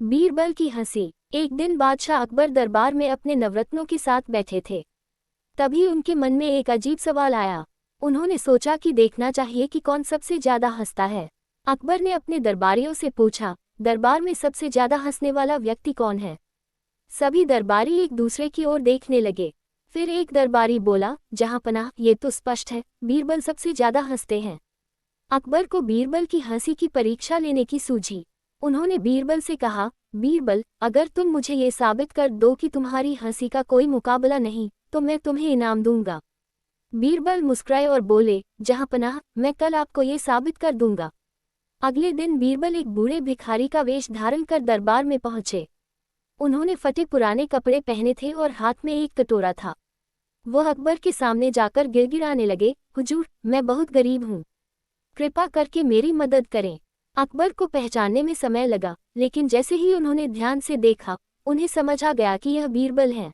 बीरबल की हंसी। एक दिन बादशाह अकबर दरबार में अपने नवरत्नों के साथ बैठे थे। तभी उनके मन में एक अजीब सवाल आया। उन्होंने सोचा कि देखना चाहिए कि कौन सबसे ज्यादा हंसता है। अकबर ने अपने दरबारियों से पूछा, दरबार में सबसे ज्यादा हंसने वाला व्यक्ति कौन है? सभी दरबारी एक दूसरे की ओर देखने लगे। फिर एक दरबारी बोला, जहांपनाह, ये तो स्पष्ट है, बीरबल सबसे ज्यादा हंसते हैं। अकबर को बीरबल की हंसी की परीक्षा लेने की सूझी। उन्होंने बीरबल से कहा, बीरबल, अगर तुम मुझे ये साबित कर दो कि तुम्हारी हंसी का कोई मुकाबला नहीं, तो मैं तुम्हें इनाम दूंगा। बीरबल मुस्कुराए और बोले, जहांपनाह, मैं कल आपको ये साबित कर दूंगा। अगले दिन बीरबल एक बूढ़े भिखारी का वेश धारण कर दरबार में पहुंचे। उन्होंने फटे पुराने कपड़े पहने थे और हाथ में एक कटोरा था। वह अकबर के सामने जाकर गिड़गिड़ाने लगे, हुजूर, मैं बहुत गरीब हूँ, कृपा करके मेरी मदद करें। अकबर को पहचानने में समय लगा, लेकिन जैसे ही उन्होंने ध्यान से देखा, उन्हें समझ आ गया कि यह बीरबल हैं।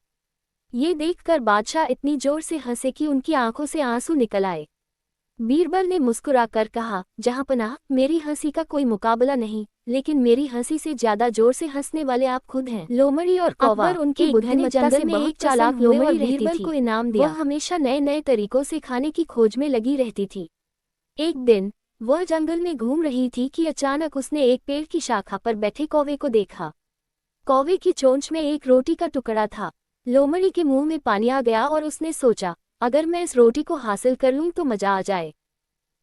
ये देखकर बादशाह इतनी जोर से हंसे कि उनकी आंखों से आंसू निकल आए। बीरबल ने मुस्कुराकर कहा, जहांपनाह, मेरी हंसी का कोई मुकाबला नहीं, लेकिन मेरी हंसी से ज्यादा जोर से हंसने वाले आप खुद हैं। लोमड़ी और कौवा उनके बुद्धिमत्ता से बहुत एक चालाक लोमड़ी बीरबल को इनाम दिया। वह हमेशा नए नए तरीकों से खाने की खोज में लगी रहती थी। एक दिन वह जंगल में घूम रही थी कि अचानक उसने एक पेड़ की शाखा पर बैठे कौवे को देखा। कौवे की चोंच में एक रोटी का टुकड़ा था। लोमड़ी के मुंह में पानी आ गया और उसने सोचा, अगर मैं इस रोटी को हासिल कर लूं तो मजा आ जाए।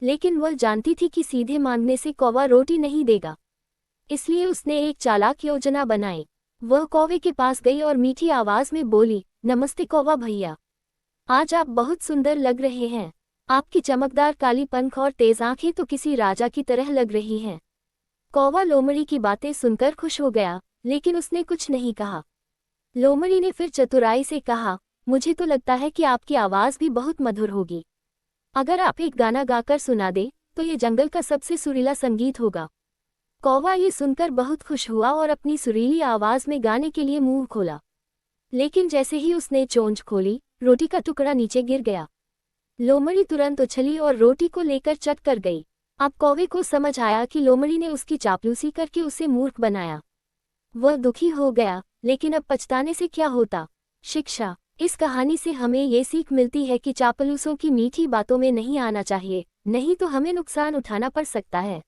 लेकिन वह जानती थी कि सीधे मांगने से कौवा रोटी नहीं देगा। इसलिए उसने एक चालाक योजना बनाई। वह कौवे के पास गई और मीठी आवाज में बोली, नमस्ते कौवा भैया, आज आप बहुत सुंदर लग रहे हैं। आपकी चमकदार काली पंख और तेज आंखें तो किसी राजा की तरह लग रही हैं। कौवा लोमड़ी की बातें सुनकर खुश हो गया, लेकिन उसने कुछ नहीं कहा। लोमड़ी ने फिर चतुराई से कहा, मुझे तो लगता है कि आपकी आवाज़ भी बहुत मधुर होगी। अगर आप एक गाना गाकर सुना दें, तो ये जंगल का सबसे सुरीला संगीत होगा। कौवा ये सुनकर बहुत खुश हुआ और अपनी सुरीली आवाज़ में गाने के लिए मुंह खोला। लेकिन जैसे ही उसने चोंच खोली, रोटी का टुकड़ा नीचे गिर गया। लोमड़ी तुरंत उछली और रोटी को लेकर चट कर गई। अब कौवे को समझ आया कि लोमड़ी ने उसकी चापलूसी करके उसे मूर्ख बनाया। वह दुखी हो गया, लेकिन अब पछताने से क्या होता। शिक्षा। इस कहानी से हमें ये सीख मिलती है कि चापलूसों की मीठी बातों में नहीं आना चाहिए, नहीं तो हमें नुकसान उठाना पड़ सकता है।